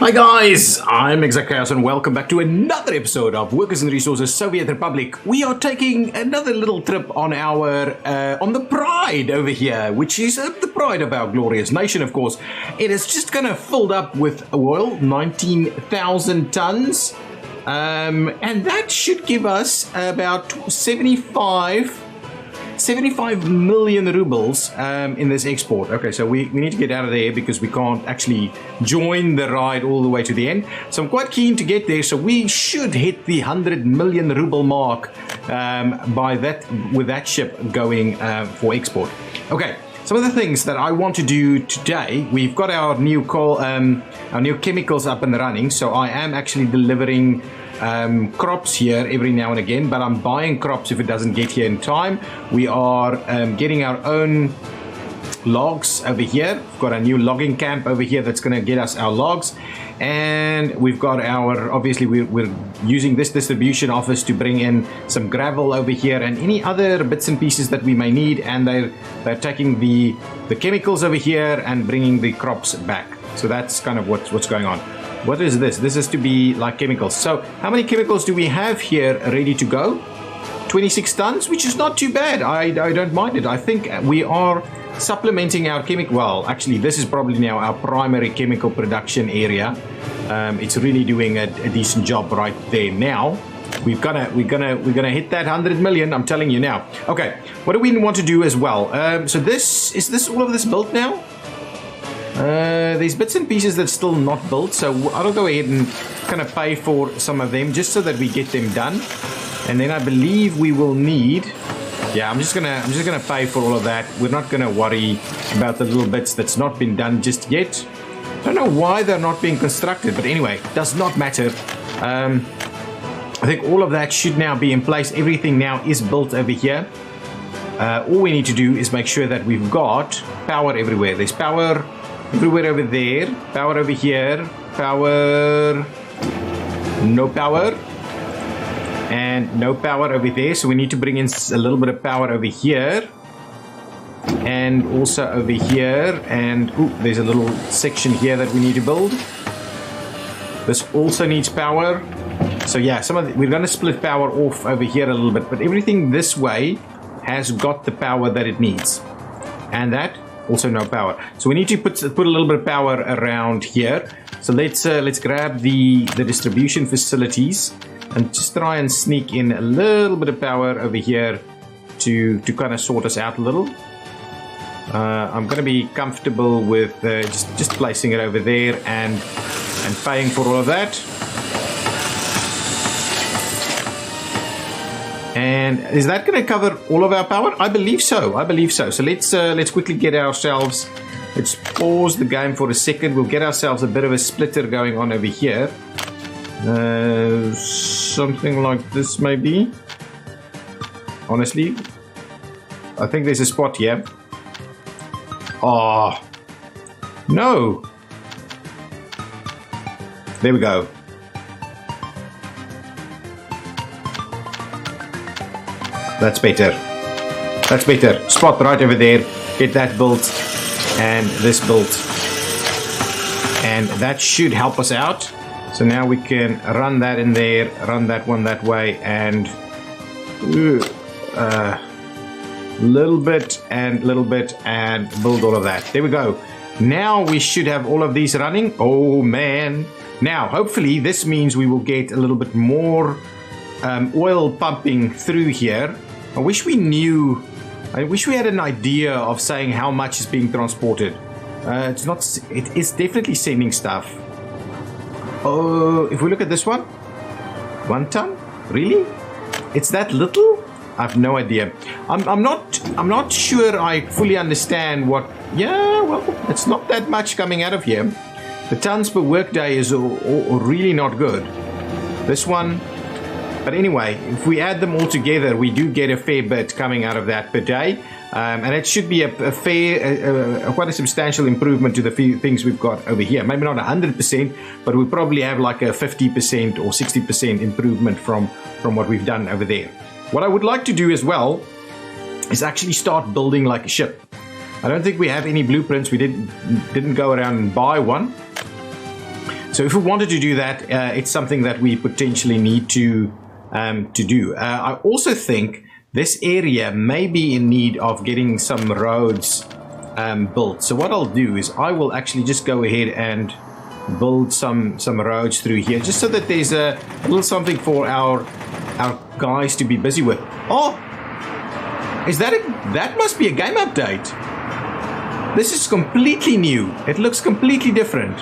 Hi guys, I'm ExactChaos and welcome back to another episode of Workers and Resources Soviet Republic. We are taking another little trip on our on the Pride over here, which is the pride of our glorious nation, of course. It is just kind of filled up with oil, 19,000 tons, and that should give us about 75 million rubles in this export. Okay, so we need to get out of there because we can't actually join the ride all the way to the end. So I'm quite keen to get there. So we should hit the 100 million ruble mark with that ship going for export. Okay. Some of the things that I want to do today, we've got our new chemicals up and running. So I am actually delivering crops here every now and again, but I'm buying crops if it doesn't get here in time. We are getting our own logs over here. We've got a new logging camp over here that's going to get us our logs, and we've got obviously we're using this distribution office to bring in some gravel over here and any other bits and pieces that we may need, and they're taking the chemicals over here and bringing the crops back. So that's kind of what's going on. What is this? This is to be like chemicals. So how many chemicals do we have here ready to go? 26 tons, which is not too bad. I don't mind it. I think we are supplementing our chemical. Well, actually, this is probably now our primary chemical production area. It's really doing a decent job right there now. We're gonna hit that 100 million. I'm telling you now. Okay, what do we want to do as well? So is all of this built now? There's bits and pieces that's still not built, so I'll go ahead and kind of pay for some of them just so that we get them done. And then I believe we will need, I'm just gonna pay for all of that. We're not gonna worry about the little bits that's not been done just yet. I don't know why they're not being constructed, but anyway, does not matter. I think all of that should now be in place. Everything now is built over here. All we need to do is make sure that we've got power everywhere. There's power everywhere over there, power over here, power, no power, and no power over there. So we need to bring in a little bit of power over here, and also over here, and there's a little section here that we need to build. This also needs power. So yeah, we're going to split power off over here a little bit, but everything this way has got the power that it needs, and that also no power. So we need to put a little bit of power around here. So let's grab the distribution facilities and just try and sneak in a little bit of power over here to kind of sort us out a little. I'm going to be comfortable with just placing it over there and paying for all of that. And is that going to cover all of our power? I believe so. So let's quickly get ourselves. Let's pause the game for a second. We'll get ourselves a bit of a splitter going on over here. Something like this, maybe. Honestly, I think there's a spot here. Oh no! There we go. That's better. That's better. Spot right over there. Get that built and this built. And that should help us out. So now we can run that in there, run that one that way, and little bit, and build all of that. There we go. Now we should have all of these running. Oh man. Now, hopefully this means we will get a little bit more oil pumping through here. I wish we had an idea of saying how much is being transported. It is definitely sending stuff. Oh, if we look at this one, 1 ton? Really? It's that little? I have no idea. I'm not sure I fully understand what. Yeah, well, it's not that much coming out of here. The tons per workday is really not good. This one. But anyway, if we add them all together, we do get a fair bit coming out of that per day. And it should be quite a substantial improvement to the things we've got over here. Maybe not 100%, but we'll probably have like a 50% or 60% improvement from what we've done over there. What I would like to do as well is actually start building like a ship. I don't think we have any blueprints. We didn't go around and buy one. So if we wanted to do that, it's something that we potentially need to do. I also think this area may be in need of getting some roads built. So what I'll do is I will actually just go ahead and build some roads through here, just so that there's a little something for our guys to be busy with. Oh, is that that must be a game update. This is completely new. It looks completely different.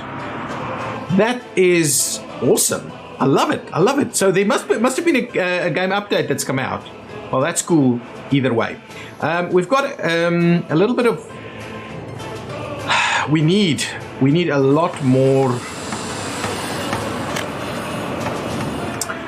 That is awesome. I love it. I love it. So there must have been a game update that's come out. Well, that's cool either way. We've got a little bit of... We need a lot more...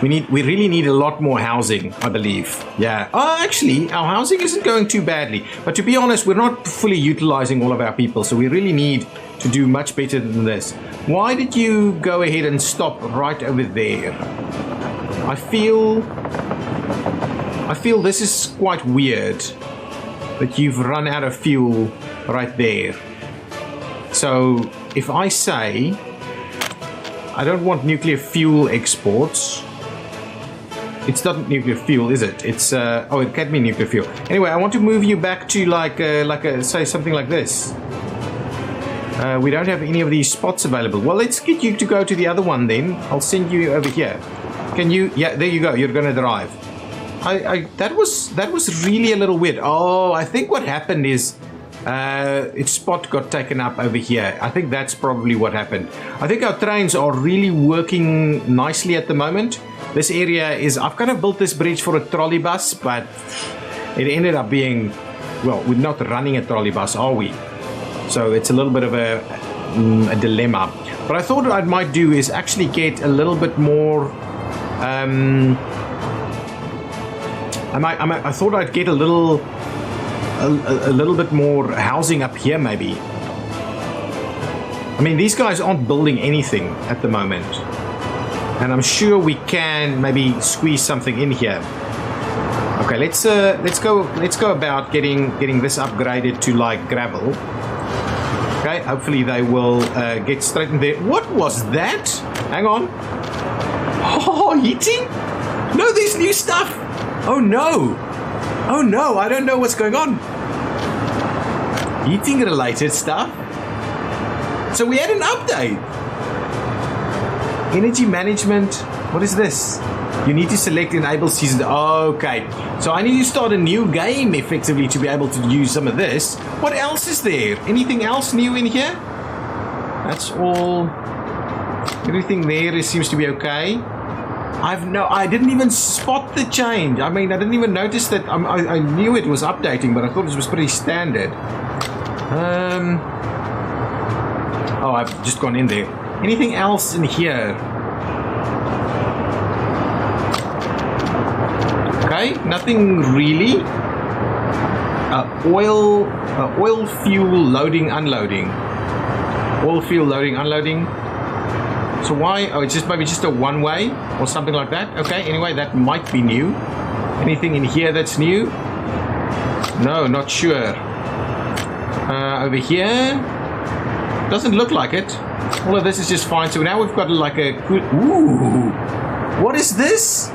We really need a lot more housing, I believe. Yeah. Oh, actually, our housing isn't going too badly. But to be honest, we're not fully utilizing all of our people, so we really need to do much better than this. Why did you go ahead and stop right over there? I feel this is quite weird that you've run out of fuel right there. So if I say I don't want nuclear fuel exports, it's not nuclear fuel, is it? It's oh, it can't be nuclear fuel. Anyway, I want to move you back to like say something like this. We don't have any of these spots available. Well, let's get you to go to the other one then. I'll send you over here. Can you? Yeah, there you go. You're gonna drive. That was really a little weird. Oh, I think what happened is its spot got taken up over here. I think that's probably what happened. I think our trains are really working nicely at the moment. This area is... I've kind of built this bridge for a trolley bus, but it ended up being... Well, we're not running a trolley bus, are we? So it's a little bit of a dilemma. What I thought I might do is actually get a little bit more... I thought I'd get a little bit more housing up here, maybe. I mean, these guys aren't building anything at the moment, and I'm sure we can maybe squeeze something in here. Okay, let's go about getting this upgraded to like gravel. Okay, hopefully they will get straight in there. What was that? Hang on. Oh, heating? No, there's new stuff. Oh no. Oh no, I don't know what's going on. Heating related stuff. So we had an update. Energy management. What is this? You need to select enable season. Okay. So I need to start a new game effectively to be able to use some of this. What else is there? Anything else new in here? That's all. Everything there seems to be okay. I didn't even spot the change. I mean, I didn't even notice that. I knew it was updating, but I thought it was pretty standard. Oh, I've just gone in there. Anything else in here? Okay, nothing really. Oil fuel loading, unloading. Oil fuel loading, unloading. So why? Oh, it's just maybe just a one-way or something like that. Okay, anyway, that might be new. Anything in here that's new? No, not sure. Over here? Doesn't look like it. All of this is just fine. So now we've got like a... Ooh! What is this?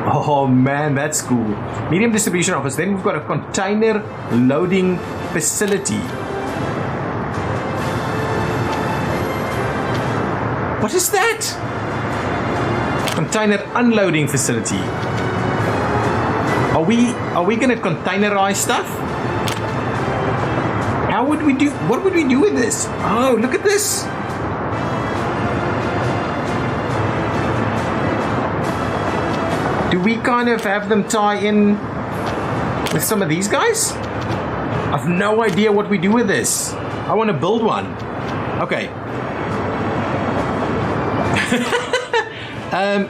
Oh man, that's cool. Medium distribution office. Then we've got a container loading facility. What is that? Container unloading facility. Are we gonna containerize stuff? How would we do? What would we do with this? Oh, look at this. Do we kind of have them tie in with some of these guys? I've no idea what we do with this. I want to build one. Okay.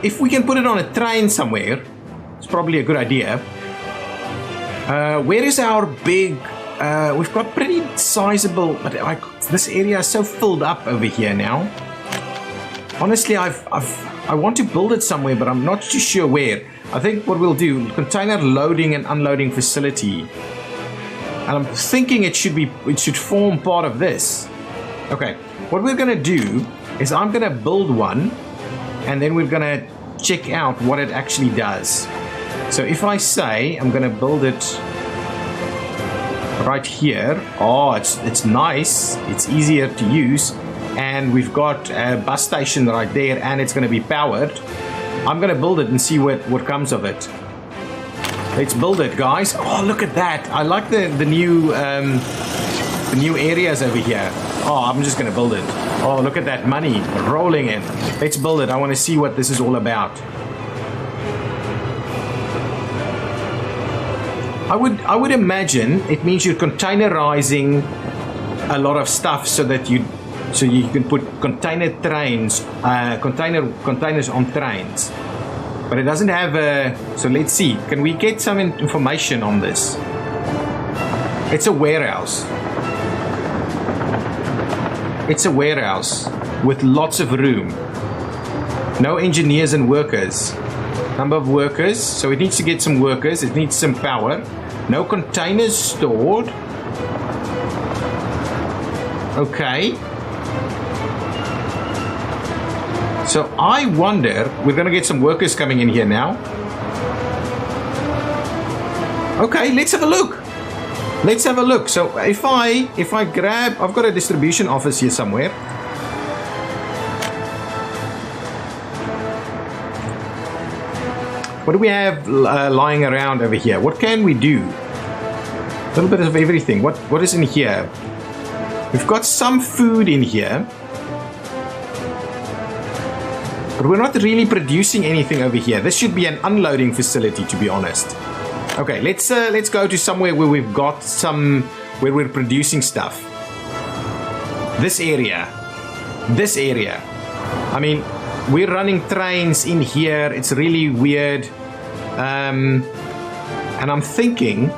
If we can put it on a train somewhere, it's probably a good idea. Where is our big... we've got pretty sizable... But this area is so filled up over here now. Honestly, I want to build it somewhere, but I'm not too sure where. I think what we'll do, container loading and unloading facility. And I'm thinking it should form part of this. Okay, what we're going to do is I'm going to build one, and then we're going to check out what it actually does. So if I say I'm going to build it right here, oh, it's nice, it's easier to use, and we've got a bus station right there, and it's going to be powered. I'm going to build it and see what comes of it. Let's build it, guys. Oh, look at that. I like the new areas over here. Oh, I'm just going to build it. Oh, look at that money rolling in. Let's build it. I want to see what this is all about. I would imagine it means you're containerizing a lot of stuff so you can put container trains, containers on trains. But it doesn't have a. So let's see. Can we get some information on this? It's a warehouse. It's a warehouse with lots of room. No engineers and workers. Number of workers. So it needs to get some workers. It needs some power. No containers stored. Okay. So I wonder, we're going to get some workers coming in here now. Okay, let's have a look. Let's have a look. So if I grab, I've got a distribution office here somewhere. What do we have lying around over here? What can we do? A little bit of everything. What is in here? We've got some food in here. But we're not really producing anything over here. This should be an unloading facility, to be honest. Okay, let's go to somewhere where we've got where we're producing stuff. This area. I mean, we're running trains in here. It's really weird. And I'm thinking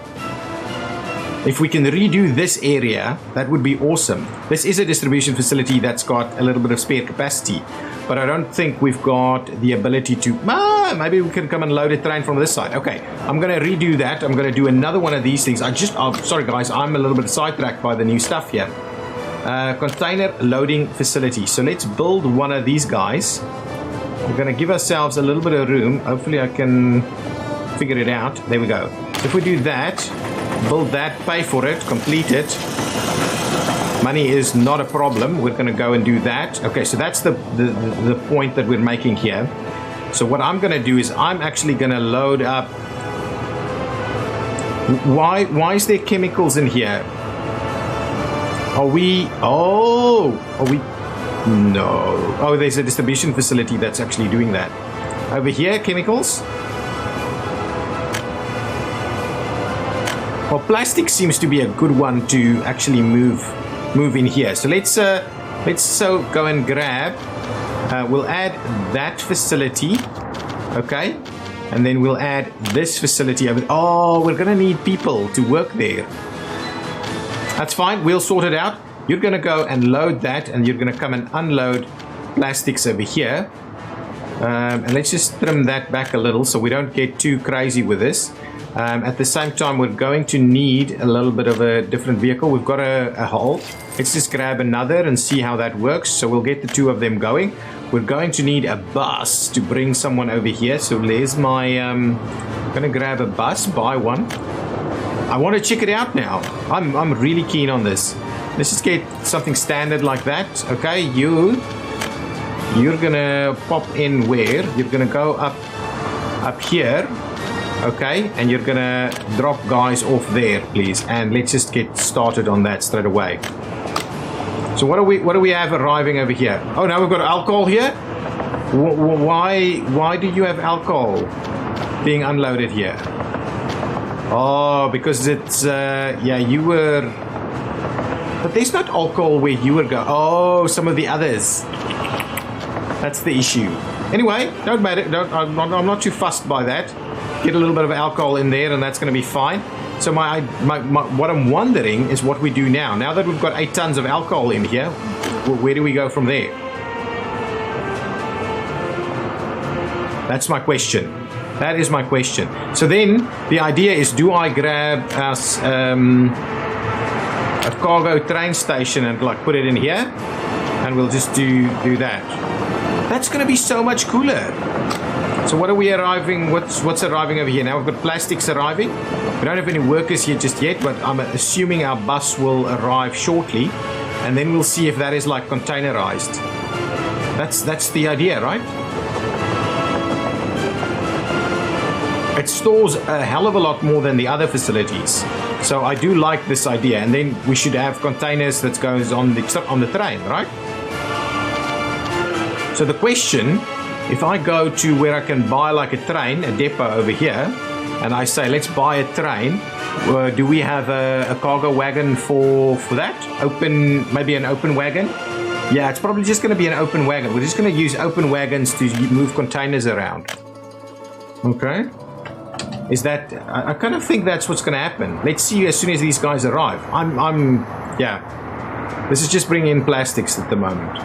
if we can redo this area, that would be awesome. This is a distribution facility that's got a little bit of spare capacity. But I don't think we've got the ability to. Maybe we can come and load a train from this side. Okay, I'm going to redo that. I'm going to do another one of these things. Sorry guys, I'm a little bit sidetracked by the new stuff here. Container loading facility. So let's build one of these guys. We're going to give ourselves a little bit of room. Hopefully I can figure it out. There we go. If we do that, build that, pay for it, complete it. Money is not a problem. We're going to go and do that. Okay, so that's the point that we're making here. So what I'm going to do is I'm actually going to load up. Why is there chemicals in here? Are we? No. Oh, there's a distribution facility that's actually doing that. Over here, chemicals. Well, plastic seems to be a good one to actually move in here. So let's go and grab. We'll add that facility. Okay. And then we'll add this facility over. Oh, we're going to need people to work there. That's fine. We'll sort it out. You're going to go and load that, and you're going to come and unload plastics over here. And let's just trim that back a little so we don't get too crazy with this. At the same time, we're going to need a little bit of a different vehicle. We've got a hull. Let's just grab another and see how that works. So we'll get the two of them going. We're going to need a bus to bring someone over here. So there's my... I'm going to grab a bus, buy one. I want to check it out now. I'm really keen on this. Let's just get something standard like that. Okay, you're going to pop in where? You're going to go up here. Okay, and you're gonna drop guys off there, please, and let's just get started on that straight away. So what do we have arriving over here? Oh, now we've got alcohol here. Why do you have alcohol being unloaded here? Oh, because it's you were, but there's not alcohol where you were going. Oh, some of the others. That's the issue. Anyway, don't matter. I'm not too fussed by that. Get a little bit of alcohol in there and that's going to be fine. So what I'm wondering is what we do now. Now that we've got 8 tons of alcohol in here, where do we go from there? That's my question. That is my question. So then the idea is, do I grab us a cargo train station and like put it in here? and we'll just do that. That's going to be so much cooler. So what are we arriving? What's arriving over here? Now we've got plastics arriving. We don't have any workers here just yet, but I'm assuming our bus will arrive shortly, and then we'll see if that is like containerized. That's the idea, right? It stores a hell of a lot more than the other facilities. So I do like this idea, and then we should have containers that goes on the train, right? So the question, if I go to where I can buy like a train, a depot over here, and I say let's buy a train, do we have a cargo wagon for that? Maybe an open wagon? Yeah, it's probably just going to be an open wagon. We're just going to use open wagons to move containers around. Okay. Is that, I kind of think that's what's going to happen. Let's see as soon as these guys arrive. Yeah. This is just bringing in plastics at the moment.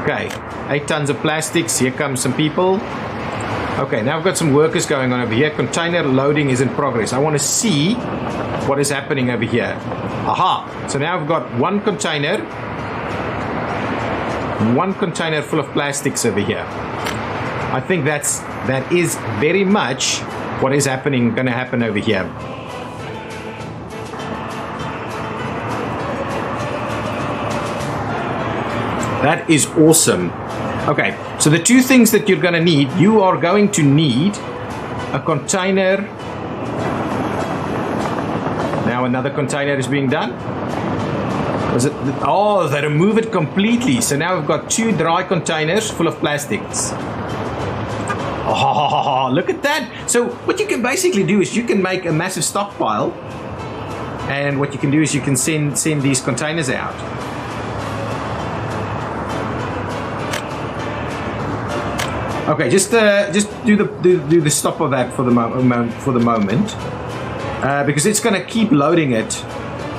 Okay, 8 tons of plastics. Here comes some people. Okay, now I've got some workers going on over here. Container loading is in progress. I want to see what is happening over here. Aha! So now I've got one container full of plastics over here. I think that is very much what is going to happen over here. That is awesome. Okay, so the two things that you're going to need, you are going to need a container. Now another container is being done. Oh, they remove it completely. So now we've got 2 dry containers full of plastics. Oh, look at that. So what you can basically do is you can make a massive stockpile, and what you can do is you can send these containers out. Okay, just do the stop of that for the moment, because it's going to keep loading it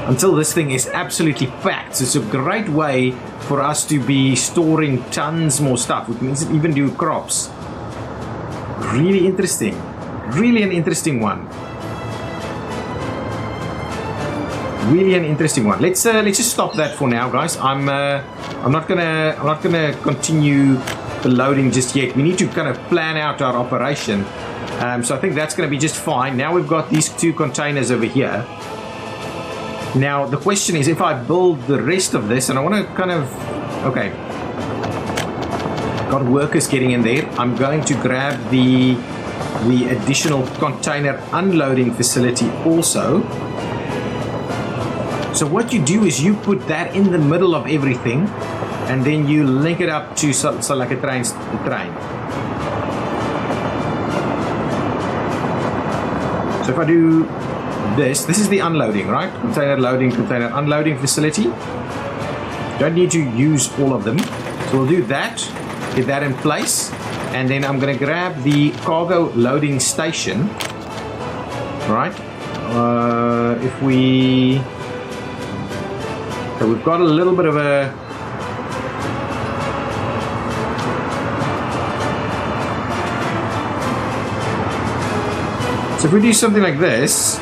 until this thing is absolutely packed. So it's a great way for us to be storing tons more stuff. We can even do crops. Really interesting. Really an interesting one. Really an interesting one. Let's just stop that for now, guys. I'm not gonna continue the loading just yet. We need to kind of plan out our operation. So I think that's going to be just fine. Now we've got these 2 containers over here. Now the question is, if I build the rest of this, and I want to kind of, okay, got workers getting in there. I'm going to grab the additional container unloading facility also. So what you do is you put that in the middle of everything, and then you link it up to so like a train. So if I do this is the unloading, right? Container loading, container unloading facility. Don't need to use all of them. So we'll do that, get that in place, and then I'm going to grab the cargo loading station, right? So we've got a little bit of a So if we do something like this,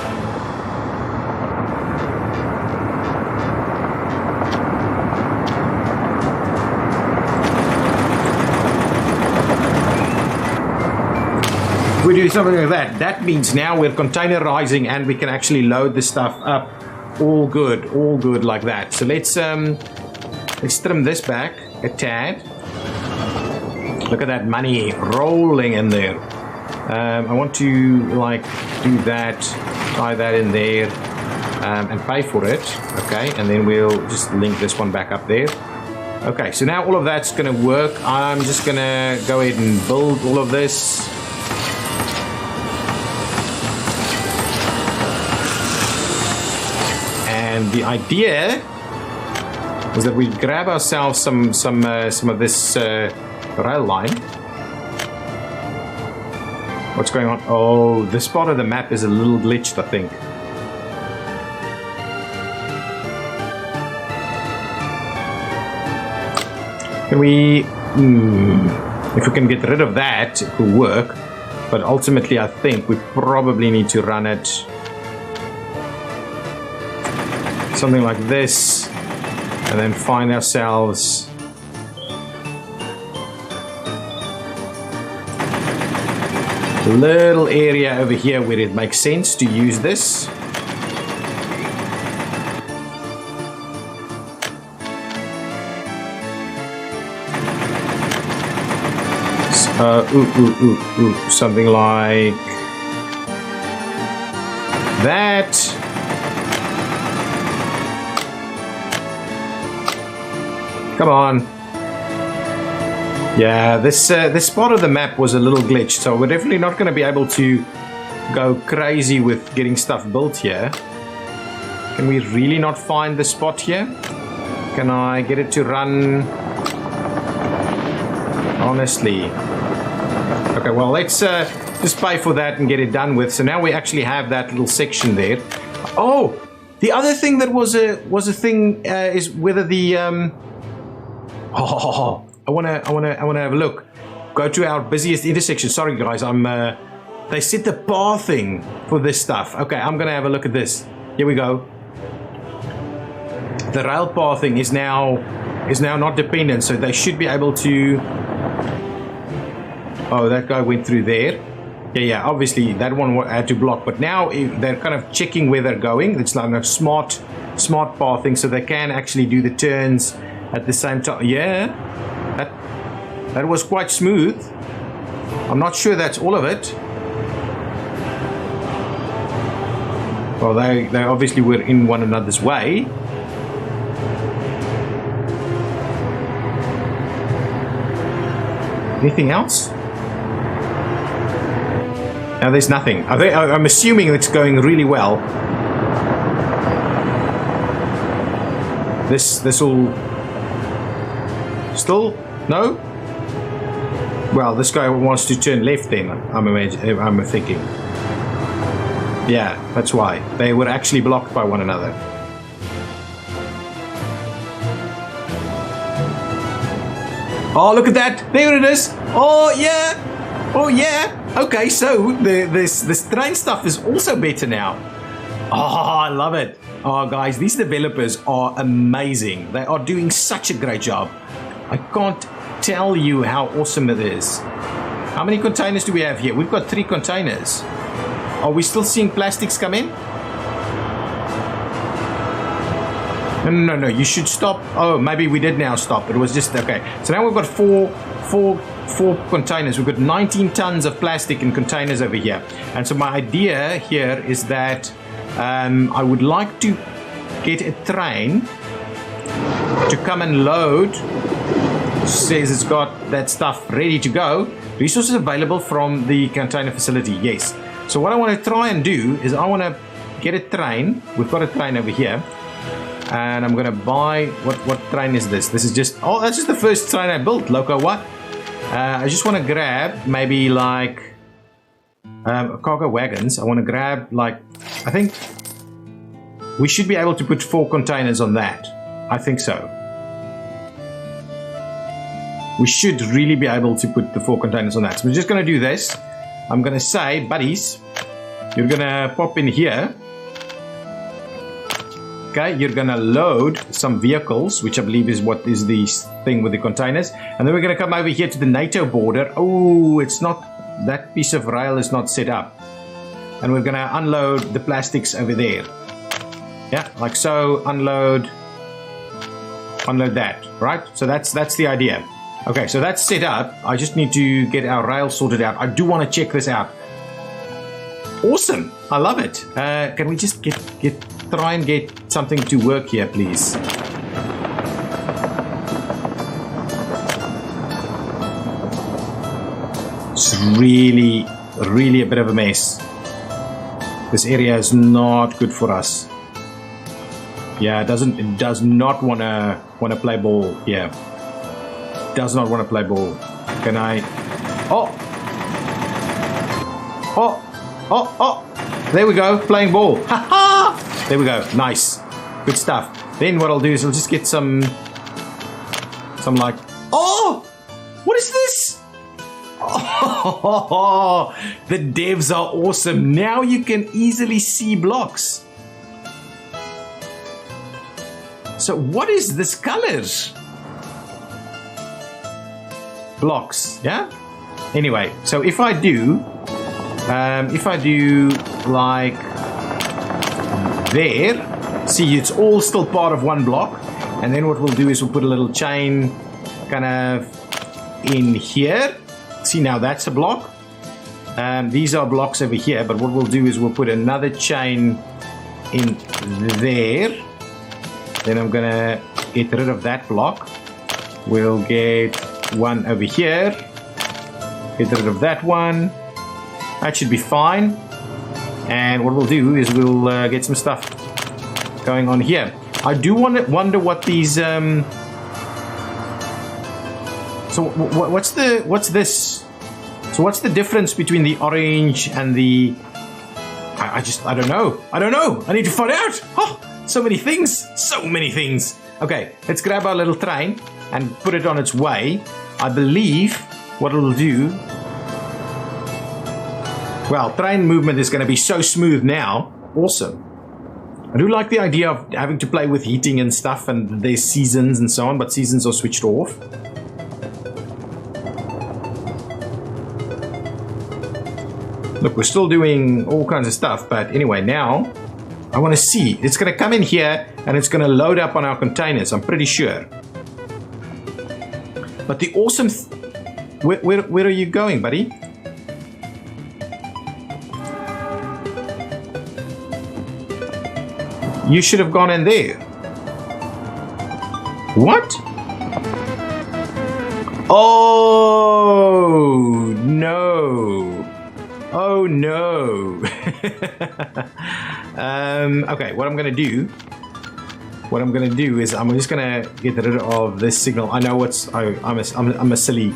that means now we're containerizing and we can actually load the stuff up. All good like that. So let's trim this back a tad. Look at that money rolling in there. I want to like do that, tie that in there, and pay for it. Okay, and then we'll just link this one back up there. Okay, so now all of that's going to work. I'm just going to go ahead and build all of this. And the idea is that we grab ourselves some of this rail line. What's going on? Oh, this part of the map is a little glitched, I think. Can we... if we can get rid of that, it will work. But ultimately, I think we probably need to run it something like this, and then find ourselves little area over here where it makes sense to use this. Something like that. Come on. Yeah, this part of the map was a little glitched, so we're definitely not going to be able to go crazy with getting stuff built here. Can we really not find the spot here? Can I get it to run? Honestly. Okay, well, let's just pay for that and get it done with. So now we actually have that little section there. Oh, the other thing that was a thing is whether the I wanna have a look. Go to our busiest intersection. Sorry guys, they set the pathing for this stuff. Okay, I'm gonna have a look at this. Here we go. The rail pathing is now not dependent, so they should be able to. Oh, that guy went through there. Yeah, obviously that one had to block, but now they're kind of checking where they're going. It's like a smart pathing, so they can actually do the turns at the same time. Yeah, that was quite smooth. I'm not sure that's all of it. Well, they obviously were in one another's way. Anything else? No, there's nothing. I'm assuming it's going really well. This all still no. Well, this guy wants to turn left. Then I'm thinking. Yeah, that's why they were actually blocked by one another. Oh, look at that! There it is. Oh yeah. Oh yeah. Okay, so this train stuff is also better now. Oh, I love it. Oh, guys, these developers are amazing. They are doing such a great job. I can't tell you how awesome it is. How many containers do we have here? We've got 3 containers. Are we still seeing plastics come in? No, you should stop. Oh, maybe we did now stop. It was just, okay. So now we've got four containers. We've got 19 tons of plastic in containers over here. And so my idea here is that I would like to get a train to come and load. Says it's got that stuff ready to go. Resources available from the container facility. Yes. So what I want to try and do is I want to get a train. We've got a train over here. And I'm going to buy... What train is this? This is just... Oh, that's just the first train I built. Loco, what? I just want to grab maybe like... cargo wagons. I want to grab like... I think... we should be able to put 4 containers on that. I think so. We should really be able to put the 4 containers on that. So we're just going to do this. I'm going to say, buddies, you're going to pop in here. Okay, you're going to load some vehicles, which I believe is what is the thing with the containers. And then we're going to come over here to the NATO border. Oh, it's not, that piece of rail is not set up. And we're going to unload the plastics over there. Yeah, like so, unload that, right? So that's the idea. Okay, so that's set up. I just need to get our rail sorted out. I do want to check this out. Awesome, I love it. Can we just try and get something to work here, please? It's really a bit of a mess. This area is not good for us. Yeah, it does not wanna play ball. Yeah, does not want to play ball. Can I? Oh! There we go, playing ball. Ha ha! There we go. Nice, good stuff. Then what I'll do is I'll just get some like. Oh! What is this? Oh, the devs are awesome. Now you can easily see blocks. So what is this colors? Blocks, yeah? Anyway, so if I do If I do like there, see, it's all still part of one block. And then what we'll do is we'll put a little chain kind of in here. See, now that's a block. These are blocks over here, but what we'll do is we'll put another chain in there. Then I'm gonna get rid of that block. We'll get one over here. Get rid of that one. That should be fine. And what we'll do is we'll get some stuff going on here. I do wonder what these. So what's this? So what's the difference between the orange and the? I don't know. I need to find out. Oh, so many things. Okay, let's grab our little train and put it on its way. I believe what it'll do. Well, train movement is going to be so smooth now. Awesome. I do like the idea of having to play with heating and stuff, and there's seasons and so on, but seasons are switched off. Look, we're still doing all kinds of stuff, but anyway, now I want to see. It's going to come in here and it's going to load up on our containers, I'm pretty sure. But the awesome... Where are you going, buddy? You should have gone in there. What? Oh, no. Oh, no. Okay, what I'm going to do... is I'm just going to get rid of this signal. I know what's... I'm silly,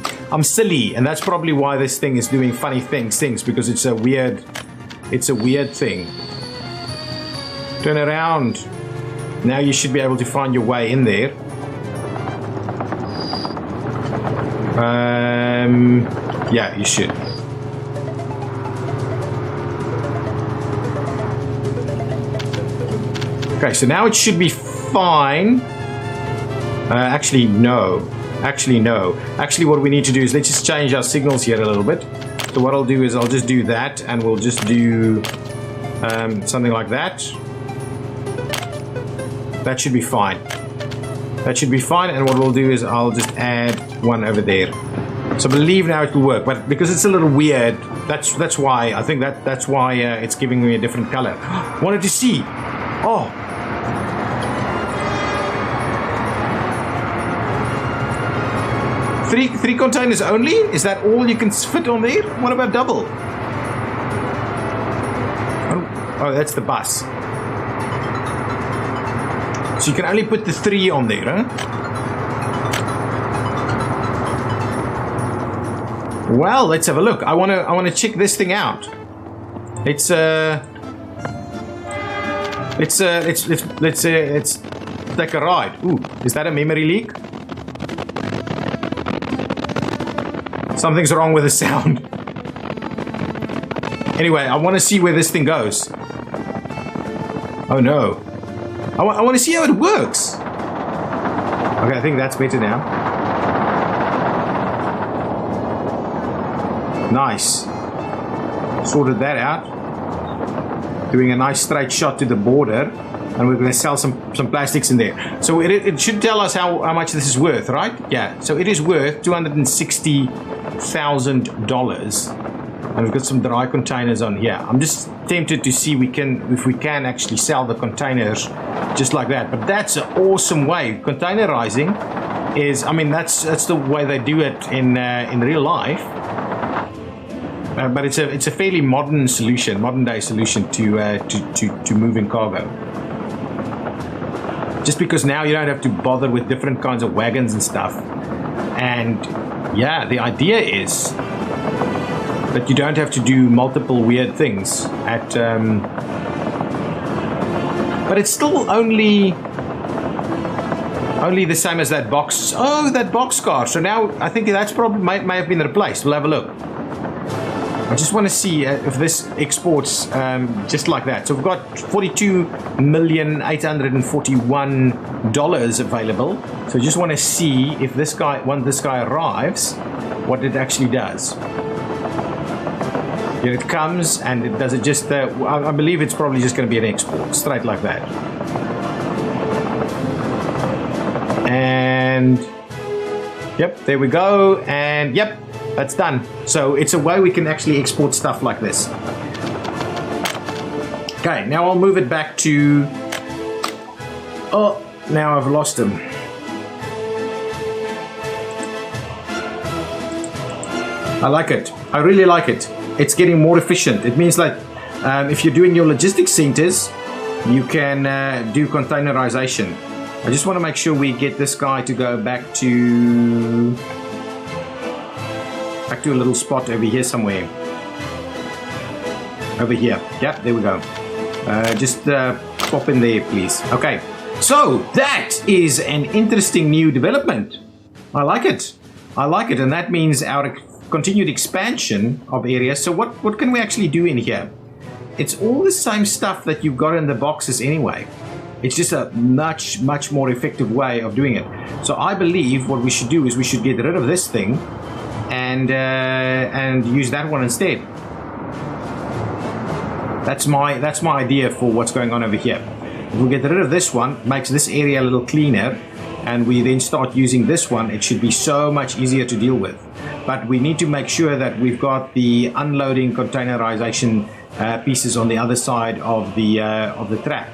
and that's probably why this thing is doing funny things, because it's a weird thing. Turn around. Now you should be able to find your way in there. Yeah, you should. Okay, so now it should be fine. Actually, no. Actually, what we need to do is let's just change our signals here a little bit. So what I'll do is I'll just do that, and we'll just do something like that. That should be fine. And what we'll do is I'll just add one over there. So I believe now it will work, but because it's a little weird, that's why I think that's why it's giving me a different color. Wanted to see. Oh. Three containers only? Is that all you can fit on there? What about double? Oh, that's the bus. So you can only put the 3 on there, huh? Well, let's have a look. I wanna check this thing out. Let's take a ride. Ooh, is that a memory leak? Something's wrong with the sound. Anyway, I want to see where this thing goes. Oh no. I want to see how it works. Okay, I think that's better now. Nice. Sorted that out. Doing a nice straight shot to the border. And we're going to sell some plastics in there. So it should tell us how much this is worth, right? Yeah. So it is worth $260,000. And we've got some dry containers on here. I'm just tempted to see if we can actually sell the containers just like that. But that's an awesome way. Containerizing is, I mean, that's the way they do it in real life. But it's a fairly modern day solution to moving cargo. Just because now you don't have to bother with different kinds of wagons and stuff. And yeah, the idea is that you don't have to do multiple weird things at but it's still only the same as that box. Oh, that boxcar. So now I think that's probably may have been replaced. We'll have a look. I just want to see if this exports just like that. So we've got $42,841 available. So I just want to see if this guy, once this guy arrives, what it actually does. Here it comes, and it does it just, I believe it's probably just going to be an export, straight like that. And, yep, there we go, and yep, that's done. So it's a way we can actually export stuff like this. Okay, now I'll move it back to, oh, now I've lost him. I like it. I really like it. It's getting more efficient. It means like if you're doing your logistics centers, you can do containerization. I just want to make sure we get this guy to go back to a little spot over here somewhere. Over here. Yep, there we go. Just pop in there, please. Okay. So that is an interesting new development. I like it. I like it, and that means our continued expansion of areas. So what can we actually do in here? It's all the same stuff that you've got in the boxes anyway. It's just a much more effective way of doing it. So I believe what we should do is we should get rid of this thing and use that one instead. That's my idea for what's going on over here. If we get rid of this one, makes this area a little cleaner, and we then start using this one, it should be so much easier to deal with. But we need to make sure that we've got the unloading containerization pieces on the other side of the track,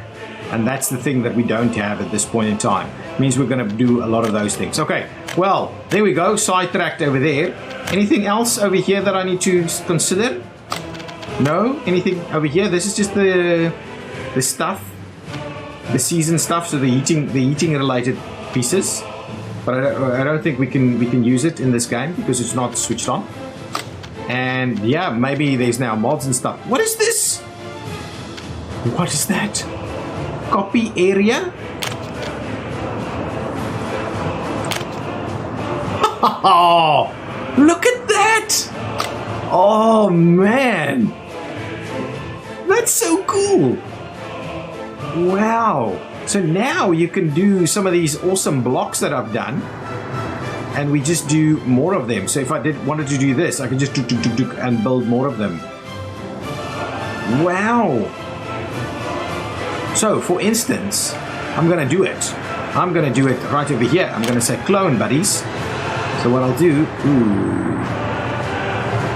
and that's the thing that we don't have at this point in time. It means we're going to do a lot of those things. Okay, well, there we go, sidetracked over there. Anything else over here that I need to consider? No? Anything over here? This is just the stuff, the season stuff, so the heating related pieces. But I don't think we can use it in this game because it's not switched on. And yeah, maybe there's now mods and stuff. What is this? What is that? Copy area? Oh, look at that! Oh man, that's so cool! Wow. So now you can do some of these awesome blocks that I've done, and we just do more of them. So if I wanted to do this, I can just do and build more of them. Wow. So for instance, I'm gonna do it. I'm gonna do it right over here. I'm gonna say clone buddies. So what I'll do,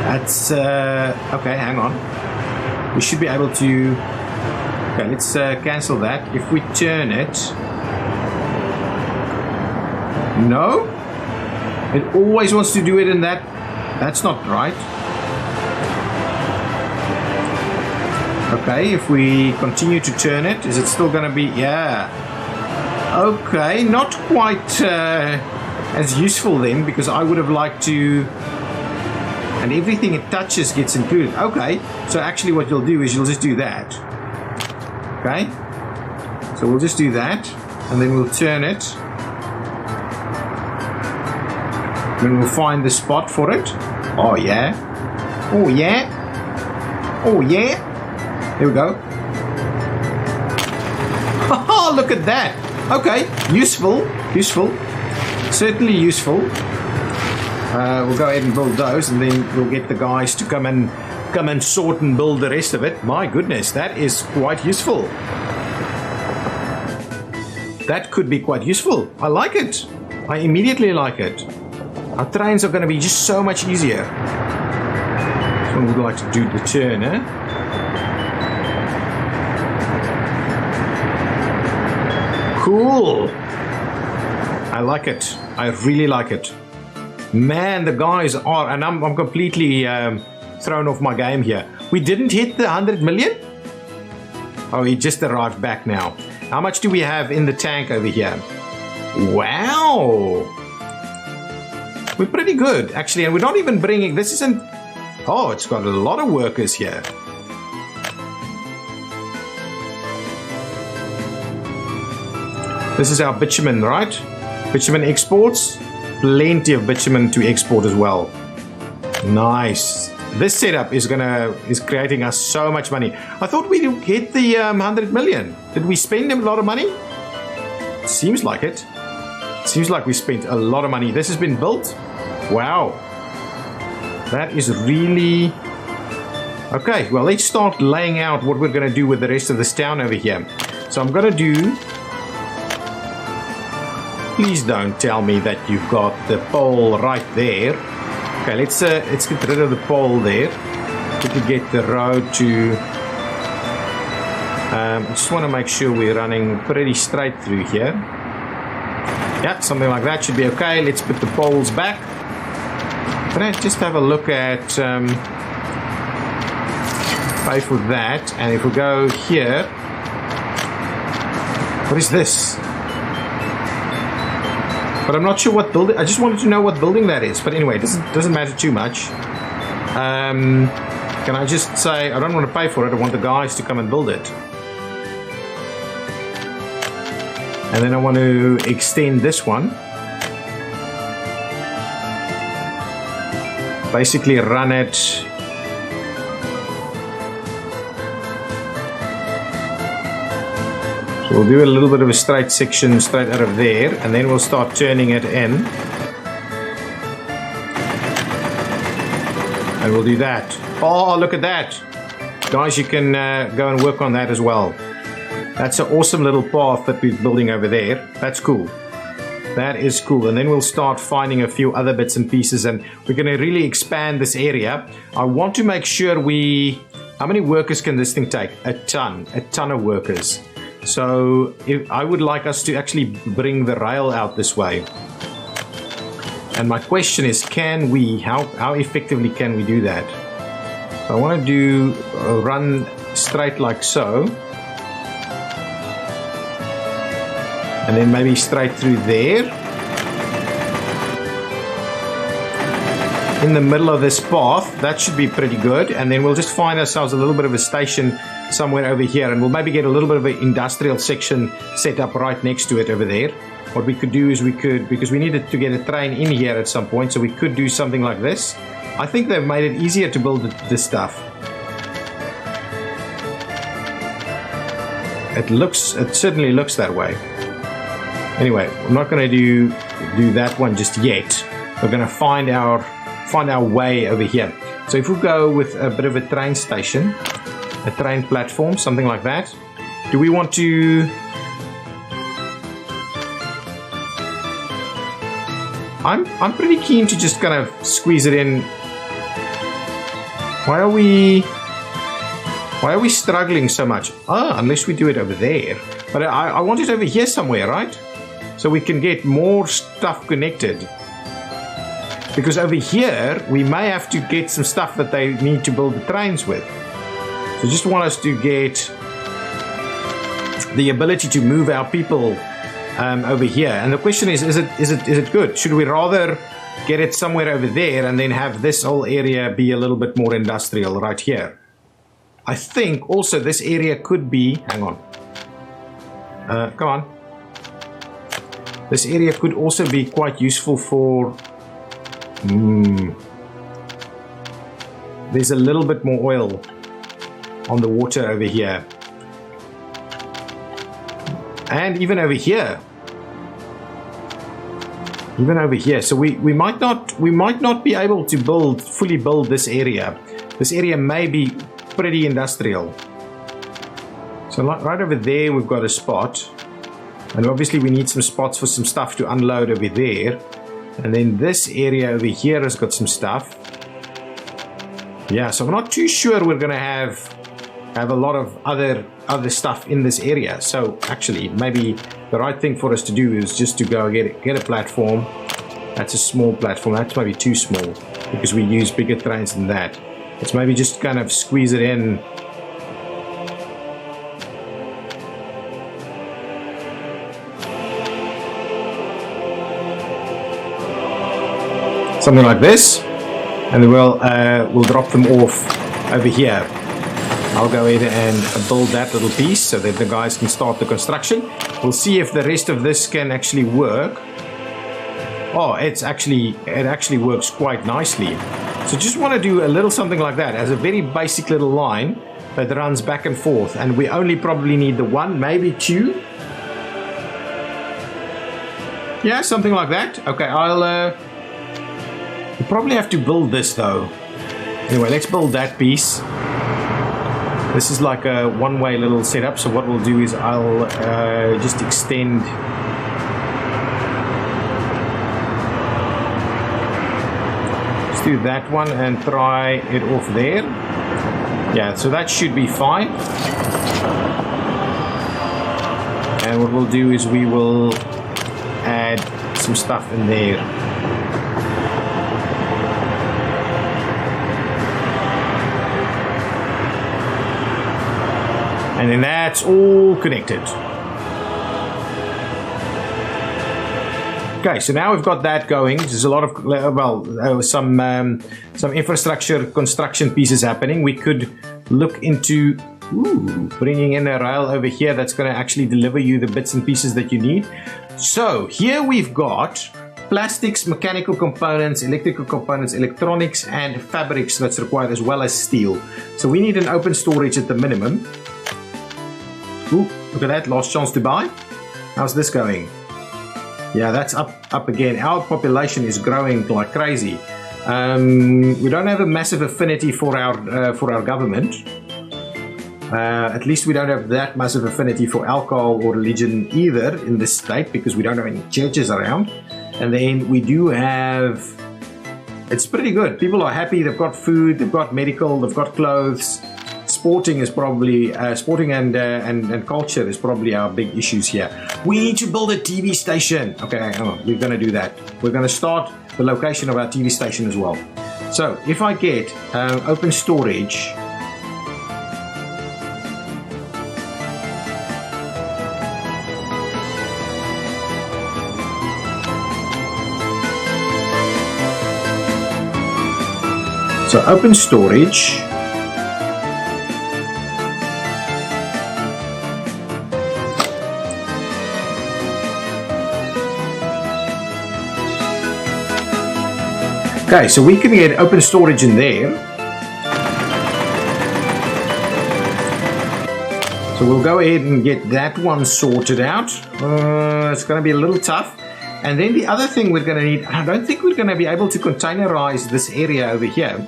that's okay, hang on. We should be able to. Okay, let's cancel that. If we turn it, no, it always wants to do it in that. That's not right. Okay, if we continue to turn it, is it still going to be? Yeah. Okay, not quite as useful then, because I would have liked to. And everything it touches gets included. Okay, so actually what you'll do is you'll just do that. Okay, so we'll just do that, and then we'll turn it. Then we'll find the spot for it. Oh yeah. Oh yeah. Oh yeah. There we go. Oh, look at that. Okay, useful. Certainly useful. We'll go ahead and build those, and then we'll get the guys to come and sort and build the rest of it. My goodness, that is quite useful. That could be quite useful. I like it. I immediately like it. Our trains are going to be just so much easier. So we'd like to do the turner. Cool. I like it. I really like it. Man, the guys are, and I'm completely thrown off my game here. We didn't hit the 100 million? Oh, he just arrived back now. How much do we have in the tank over here? Wow. We're pretty good, actually, and we're not even bringing, this isn't, oh, it's got a lot of workers here. This is our bitumen, right? Bitumen exports. Plenty of bitumen to export as well. Nice. This setup is creating us so much money. I thought we'd hit the 100 million. Did we spend a lot of money? Seems like it. Seems like we spent a lot of money. This has been built. Wow. That is really Okay, well, let's start laying out what we're going to do with the rest of this town over here. So I'm going to do... Please don't tell me that you've got the pole right there. Okay, let's get rid of the pole there. Quickly get the road to... I just want to make sure we're running pretty straight through here. Yeah, something like that should be okay. Let's put the poles back. Can I just have a look at... pay for that. And if we go here... What is this? But I'm not sure what building... I just wanted to know what building that is. But anyway, it doesn't matter too much. Can I just say... I don't want to pay for it. I want the guys to come and build it. And then I want to extend this one. Basically run it. So we'll do a little bit of a straight section straight out of there. And then we'll start turning it in. And we'll do that. Oh, look at that. Guys, you can go and work on that as well. That's an awesome little path that we're building over there. That's cool. That is cool. And then we'll start finding a few other bits and pieces. And we're going to really expand this area. I want to make sure we... How many workers can this thing take? A ton of workers. So I would like us to actually bring the rail out this way. And my question is, can we... How effectively can we do that? So I want to do run straight like so. And then maybe straight through there. In the middle of this path, that should be pretty good. And then we'll just find ourselves a little bit of a station somewhere over here. And we'll maybe get a little bit of an industrial section set up right next to it over there. What we could do is because we needed to get a train in here at some point, so we could do something like this. I think they've made it easier to build this stuff. It certainly looks that way. Anyway, I'm not going to do that one just yet. We're going to find our way over here. So if we go with a bit of a train station, a train platform, something like that. Do we want to... I'm pretty keen to just kind of squeeze it in. Why are we struggling so much? Unless we do it over there. But I want it over here somewhere, right? So we can get more stuff connected. Because over here, we may have to get some stuff that they need to build the trains with. So just want us to get the ability to move our people over here. And the question is it good? Should we rather get it somewhere over there and then have this whole area be a little bit more industrial right here? I think also this area could be... Hang on. Come on. This area could also be quite useful for... There's a little bit more oil on the water over here. And even over here. Even over here. So we might not be able to fully build this area. This area may be pretty industrial. So right over there we've got a spot. And obviously we need some spots for some stuff to unload over there. And then this area over here has got some stuff. Yeah, so I'm not too sure we're going to have a lot of other stuff in this area. So actually, maybe the right thing for us to do is just to go get a platform. That's a small platform. That's maybe too small because we use bigger trains than that. Let's maybe just kind of squeeze it in. Something like this, and then we'll drop them off over here. I'll go ahead and build that little piece so that the guys can start the construction. We'll see if the rest of this can actually work. Oh, it actually works quite nicely. So just want to do a little something like that as a very basic little line that runs back and forth, and we only probably need the one, maybe two. Yeah, something like that. Okay, we'll probably have to build this though. Anyway, let's build that piece. This is like a one-way little setup, so what we'll do is I'll just extend just do that one and try it off there. Yeah, so that should be fine. And what we'll do is we will add some stuff in there. And then that's all connected. Okay, so now we've got that going. There's a lot of, well, some infrastructure construction pieces happening. We could look into bringing in a rail over here that's going to actually deliver you the bits and pieces that you need. So here we've got plastics, mechanical components, electrical components, electronics, and fabrics that's required, as well as steel. So we need an open storage at the minimum. Ooh, look at that, last chance to buy. How's this going? Yeah, that's up again. Our population is growing like crazy. We don't have a massive affinity for our government. At least we don't have that massive affinity for alcohol or religion either in this state, because we don't have any churches around. And then we do have, it's pretty good. People are happy, they've got food, they've got medical, they've got clothes. Sporting is probably, sporting and culture is probably our big issues here. We need to build a TV station. Okay, we're going to do that. We're going to start the location of our TV station as well. So if I get open storage, so open storage, okay, so we can get open storage in there. So we'll go ahead and get that one sorted out. It's going to be a little tough. And then the other thing we're going to need, I don't think we're going to be able to containerize this area over here.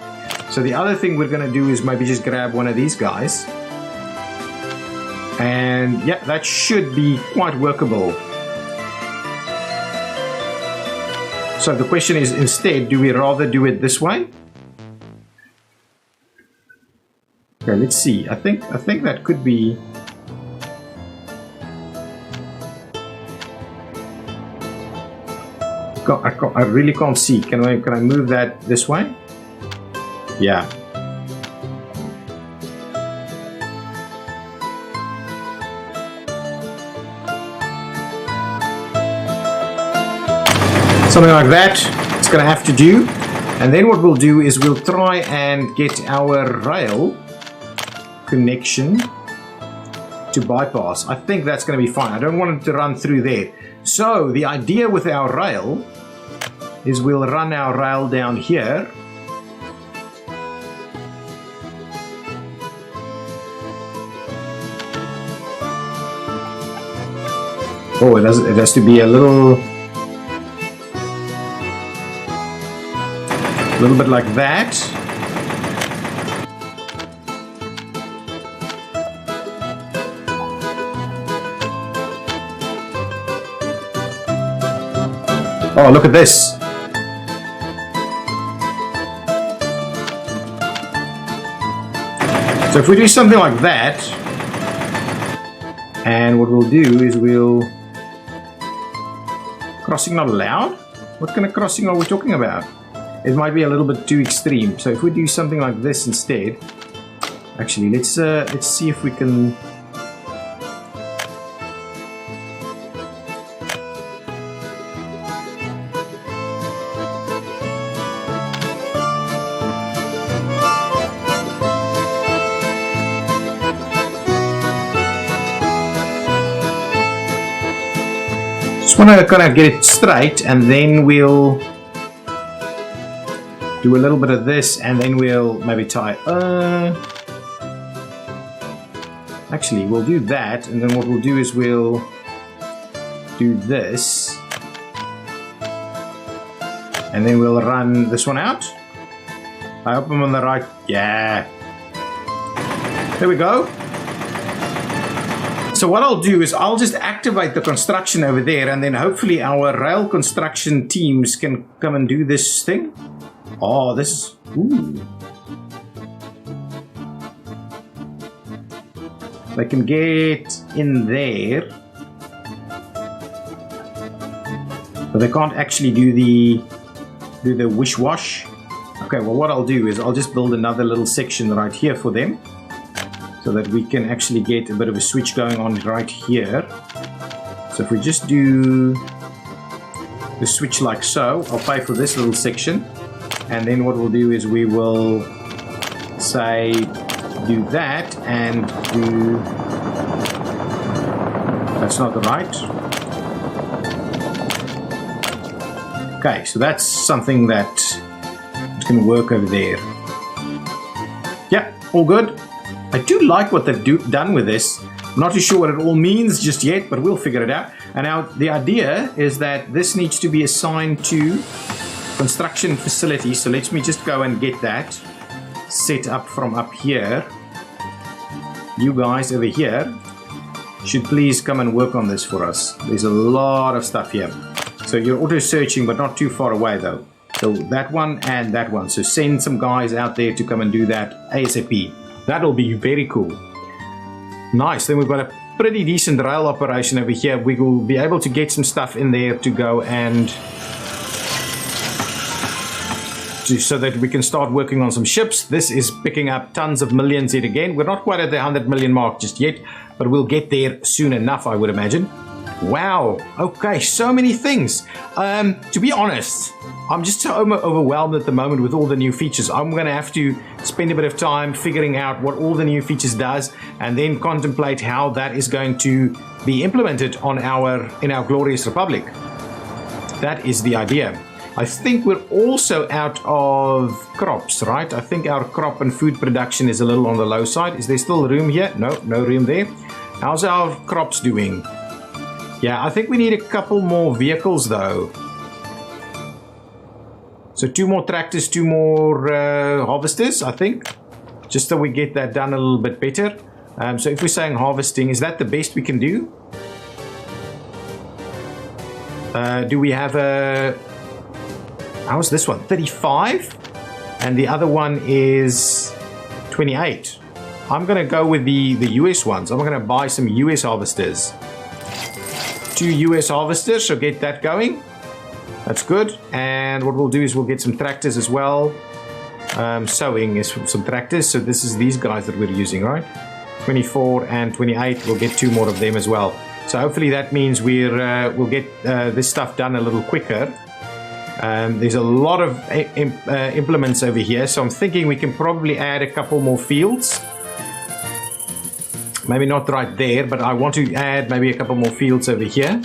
So the other thing we're going to do is maybe just grab one of these guys. And yeah, that should be quite workable. So the question is, instead, do we rather do it this way? Okay, let's see. I think that could be. I really can't see. Can I move that this way? Yeah. Something like that, it's going to have to do. And then what we'll do is we'll try and get our rail connection to bypass. I think that's going to be fine. I don't want it to run through there. So the idea with our rail is we'll run our rail down here. Oh, it has to be a little bit like that. Oh, look at this. So if we do something like that, and what we'll do is we'll... Crossing not allowed? What kind of crossing are we talking about? It might be a little bit too extreme. So if we do something like this instead, actually, let's see if we can. Just want to kind of get it straight, and then we'll do a little bit of this, and then we'll maybe tie. Actually, we'll do that, and then what we'll do is we'll do this, and then we'll run this one out. I hope I'm on the right. Yeah. There we go. So what I'll do is I'll just activate the construction over there, and then hopefully our rail construction teams can come and do this thing. Oh, this is... Ooh. They can get in there. But they can't actually do the wish-wash. Okay, well what I'll do is I'll just build another little section right here for them, so that we can actually get a bit of a switch going on right here. So if we just do the switch like so, I'll pay for this little section, and then what we'll do is we will say do that and do... That's not the right. Okay, so that's something that can work over there. Yeah, all good. I do like what they've done with this. I'm not too sure what it all means just yet, but we'll figure it out. And now the idea is that this needs to be assigned to construction facility. So let me just go and get that set up from up here. You guys over here should please come and work on this for us. There's a lot of stuff here. So you're auto searching, but not too far away though. So that one and that one. So send some guys out there to come and do that ASAP. That'll be very cool. Nice. Then we've got a pretty decent rail operation over here. We will be able to get some stuff in there to go and so that we can start working on some ships. This is picking up tons of millions yet again. We're not quite at the 100 million mark just yet, but we'll get there soon enough, I would imagine. Wow. Okay, so many things. To be honest, I'm just so overwhelmed at the moment with all the new features. I'm going to have to spend a bit of time figuring out what all the new features does, and then contemplate how that is going to be implemented on in our glorious republic. That is the idea. I think we're also out of crops, right? I think our crop and food production is a little on the low side. Is there still room here? No, no room there. How's our crops doing? Yeah, I think we need a couple more vehicles though. So 2 more tractors, 2 more harvesters, I think. Just so we get that done a little bit better. So if we're saying harvesting, is that the best we can do? Do we have a... How's this one? 35? And the other one is 28. I'm going to go with the US ones. I'm going to buy some US harvesters. 2 US harvesters, so get that going. That's good. And what we'll do is we'll get some tractors as well. Sowing is some tractors. So this is these guys that we're using, right? 24 and 28. We'll get 2 more of them as well. So hopefully that means we'll get this stuff done a little quicker. There's a lot of implements over here, so I'm thinking we can probably add a couple more fields. Maybe not right there, but I want to add maybe a couple more fields over here.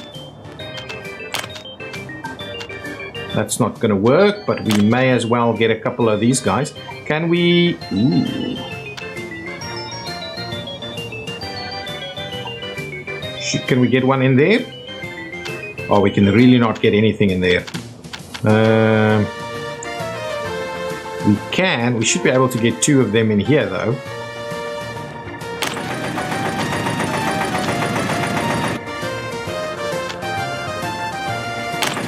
That's not going to work, but we may as well get a couple of these guys. Can we... Ooh. Can we get one in there? Oh, we can really not get anything in there. We should be able to get 2 of them in here though.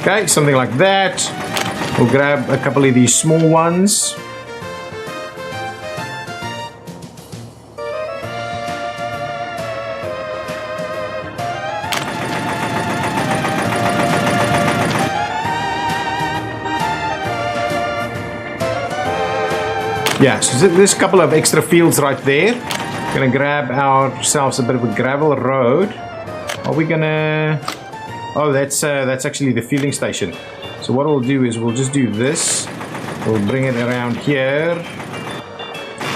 Okay, something like that. We'll grab a couple of these small ones. Yeah, so there's a couple of extra fields right there. Gonna grab ourselves a bit of a gravel road. Are we gonna... Oh, that's actually the fueling station. So what we'll do is we'll just do this. We'll bring it around here,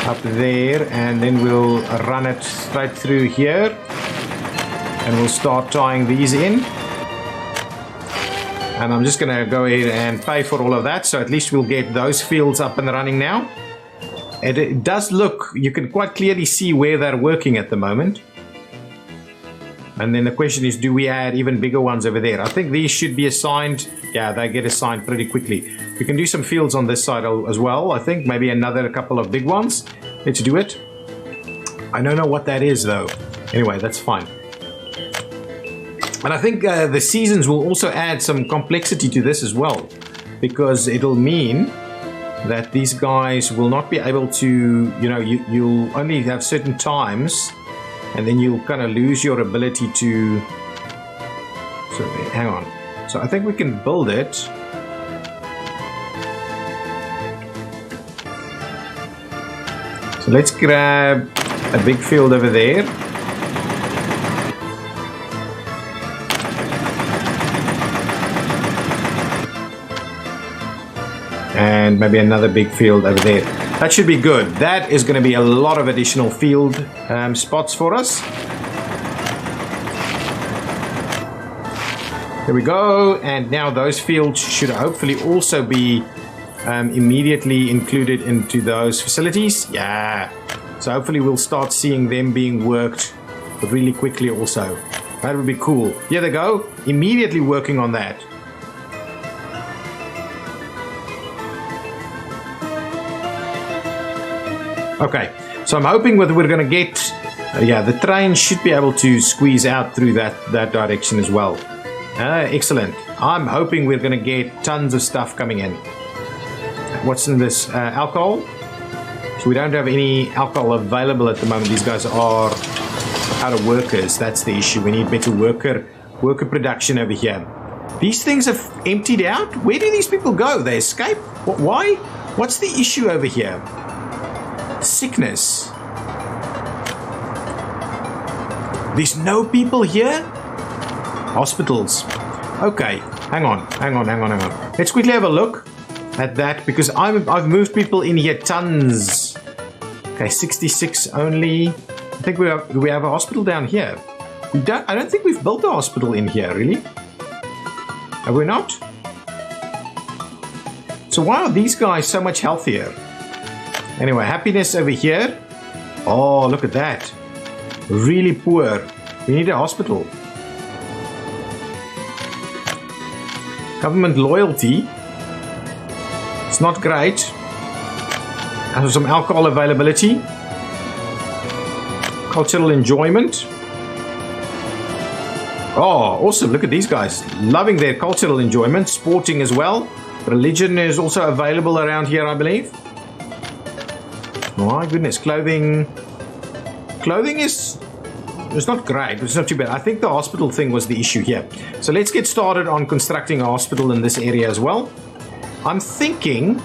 up there, and then we'll run it straight through here. And we'll start tying these in. And I'm just gonna go ahead and pay for all of that. So at least we'll get those fields up and running now. It does look, you can quite clearly see where they're working at the moment. And then the question is, do we add even bigger ones over there? I think these should be assigned. Yeah, they get assigned pretty quickly. We can do some fields on this side as well. I think maybe another couple of big ones. Let's do it. I don't know what that is though. Anyway, that's fine. And I think the seasons will also add some complexity to this as well, because it'll mean that these guys will not be able to, you know, you'll only have certain times, and then you'll kind of lose your ability to. So hang on. So I think we can build it. So let's grab a big field over there. And maybe another big field over there. That should be good. That is going to be a lot of additional field spots for us. There we go. And now those fields should hopefully also be immediately included into those facilities. Yeah. So hopefully we'll start seeing them being worked really quickly also. That would be cool. Here they go. Immediately working on that. Okay, so I'm hoping we're going to get, yeah, the train should be able to squeeze out through that direction as well. Excellent. I'm hoping we're going to get tons of stuff coming in. What's in this? Alcohol? So we don't have any alcohol available at the moment. These guys are out of workers. That's the issue. We need better worker production over here. These things have emptied out? Where do these people go? They escape? Why? What's the issue over here? Sickness. There's no people here? Hospitals. Okay, hang on. Let's quickly have a look at that, because I've moved people in here tons. Okay, 66 only. I think we have a hospital down here. I don't think we've built a hospital in here, really. Have we not? So why are these guys so much healthier? Anyway, happiness over here. Oh, look at that. Really poor. We need a hospital. Government loyalty. It's not great. Have some alcohol availability. Cultural enjoyment. Oh, awesome. Look at these guys. Loving their cultural enjoyment. Sporting as well. Religion is also available around here, I believe. My goodness, clothing is not great, but it's not too bad. I think the hospital thing was the issue here. So let's get started on constructing a hospital in this area as well. I'm thinking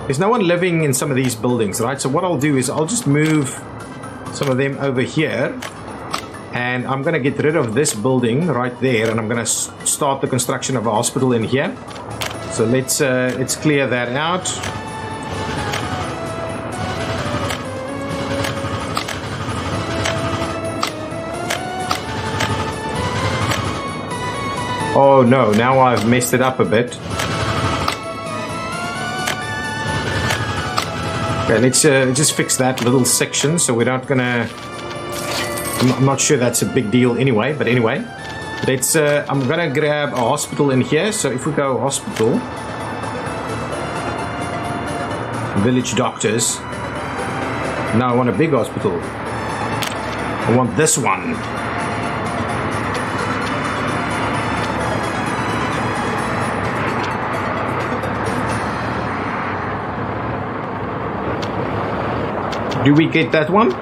there's no one living in some of these buildings, right? So what I'll do is I'll just move some of them over here, and I'm going to get rid of this building right there, and I'm going to start the construction of a hospital in here. So let's clear that out. Oh no, now I've messed it up a bit. Okay, let's just fix that little section so we're not gonna... I'm not sure that's a big deal anyway, but anyway. Let's, I'm gonna grab a hospital in here. So if we go hospital, village doctors. Now I want a big hospital. I want this one. Do we get that one?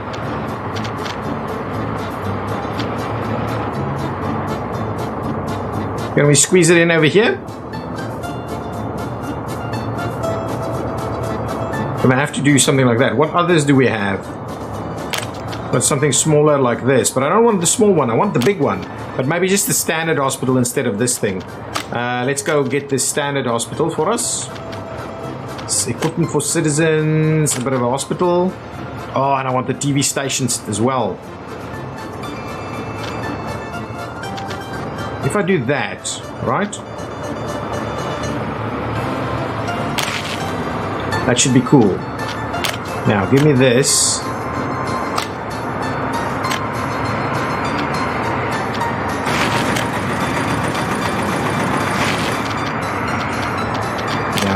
Can we squeeze it in over here? I'm gonna have to do something like that. What others do we have? Got something smaller like this, but I don't want the small one. I want the big one. But maybe just the standard hospital instead of this thing. Let's go get this standard hospital for us. It's equipment for citizens, a bit of a hospital. Oh, and I want the TV stations as well. If I do that, right? That should be cool. Now, give me this.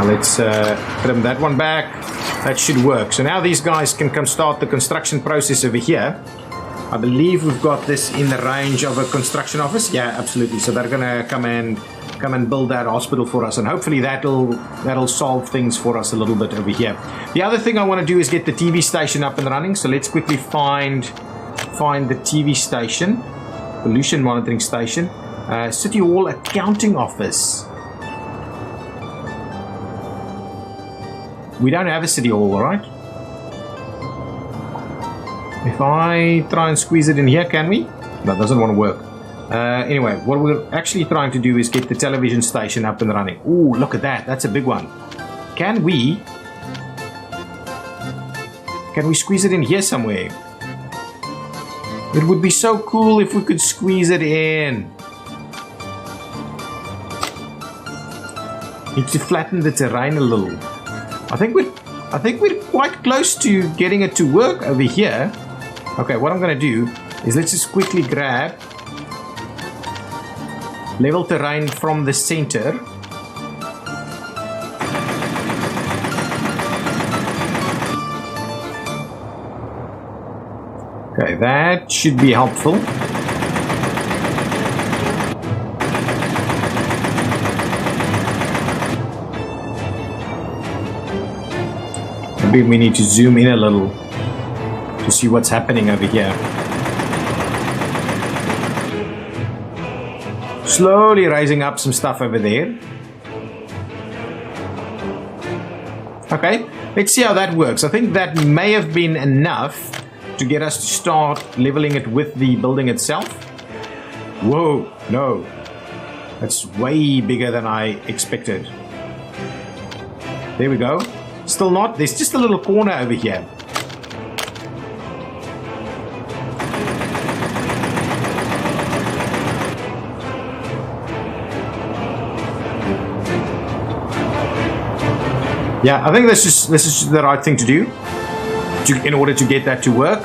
Now let's trim that one back. That should work. So now these guys can come start the construction process over here. I believe we've got this in the range of a construction office. Yeah, absolutely. So they're gonna come and build that hospital for us, and hopefully that'll solve things for us a little bit over here. The other thing I want to do is get the TV station up and running. So let's quickly find the TV station, pollution monitoring station, City Hall accounting office. We don't have a City Hall, all right? If I try and squeeze it in here, can we? That doesn't want to work. Anyway, what we're actually trying to do is get the television station up and running. Ooh, look at that. That's a big one. Can we squeeze it in here somewhere? It would be so cool if we could squeeze it in. Need to flatten the terrain a little. I think we're quite close to getting it to work over here. Okay, what I'm going to do is let's just quickly grab level terrain from the center. Okay, that should be helpful. Maybe we need to zoom in a little to see what's happening over here. Slowly raising up some stuff over there. Okay, let's see how that works. I think that may have been enough to get us to start leveling it with the building itself. Whoa, no. That's way bigger than I expected. There we go. Still not. There's just a little corner over here. Yeah, I think this is the right thing to do in order to get that to work.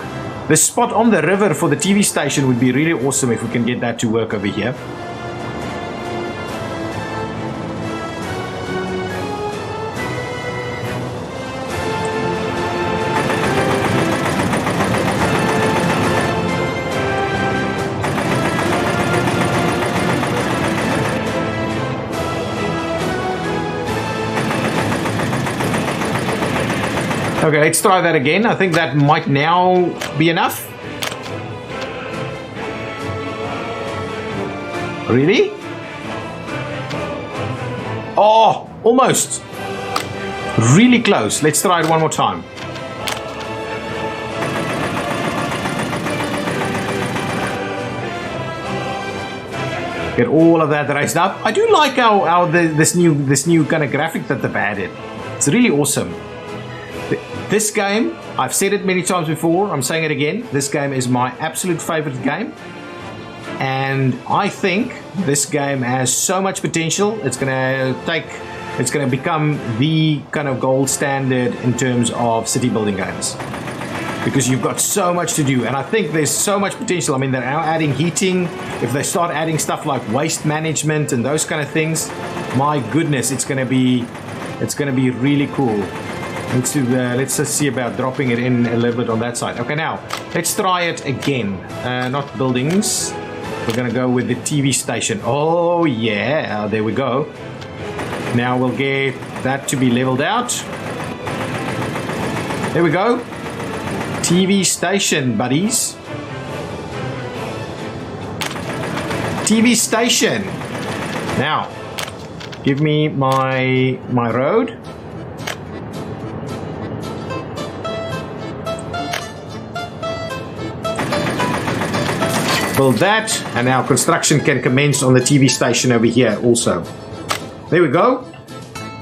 The spot on the river for the TV station would be really awesome if we can get that to work over here. Okay, let's try that again. I think that might now be enough. Really? Oh, almost. Really close. Let's try it one more time. Get all of that raised up. I do like how this new kind of graphic that they've added. It's really awesome. This game, I've said it many times before, I'm saying it again, this game is my absolute favorite game, and I think this game has so much potential. It's gonna become the kind of gold standard in terms of city building games, because you've got so much to do, and I think there's so much potential. I mean, they're now adding heating. If they start adding stuff like waste management and those kind of things, my goodness, it's gonna be really cool. Let's just see about dropping it in a little bit on that side. Okay, now let's try it again. Not buildings. We're gonna go with the TV station. Oh yeah, there we go. Now we'll get that to be leveled out. There we go. TV station, buddies. TV station. Now, give me my road. Build that, and now construction can commence on the TV station over here also. There we go.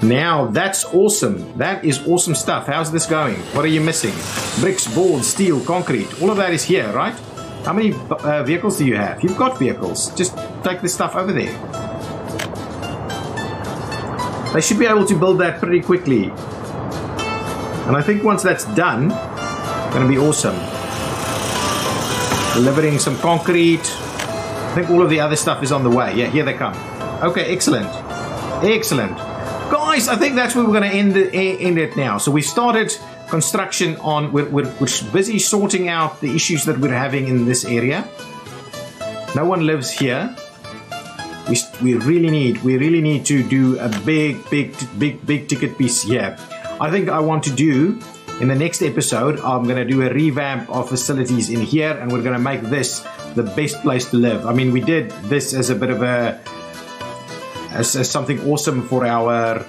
Now that's awesome. That is awesome stuff. How's this going? What are you missing? Bricks, boards, steel, concrete. All of that is here, right? How many vehicles do you have? You've got vehicles. Just take this stuff over there. They should be able to build that pretty quickly. And I think once that's done, it's going to be awesome. Delivering some concrete. I think all of the other stuff is on the way. Yeah, here they come. Okay, excellent. Excellent. guys, I think that's where we're going to end it now. So we started construction on, we're busy sorting out the issues that we're having in this area. No one lives here. We really need to do a big ticket piece here. I think I want to do, in the next episode, I'm going to do a revamp of facilities in here, and we're going to make this the best place to live. I mean, we did this as a bit of as something awesome for our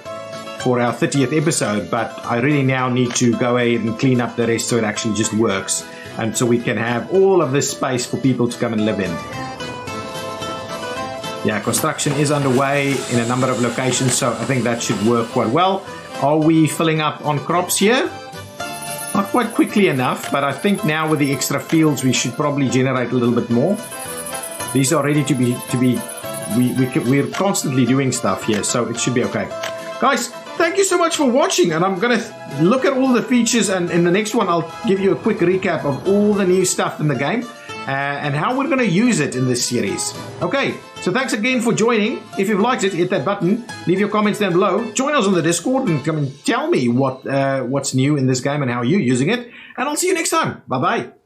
30th episode, but I really now need to go ahead and clean up the rest so it actually just works, and so we can have all of this space for people to come and live in. Yeah, construction is underway in a number of locations, so I think that should work quite well. Are we filling up on crops here? Not quite quickly enough, but I think now with the extra fields we should probably generate a little bit more. These are ready to be we're constantly doing stuff here, so it should be okay. Guys, thank you so much for watching, and I'm gonna look at all the features, and in the next one I'll give you a quick recap of all the new stuff in the game and how we're gonna use it in this series. Okay, so thanks again for joining. If you've liked it, hit that button, leave your comments down below, join us on the Discord, and come and tell me what's new in this game and how you're using it, and I'll see you next time. Bye bye.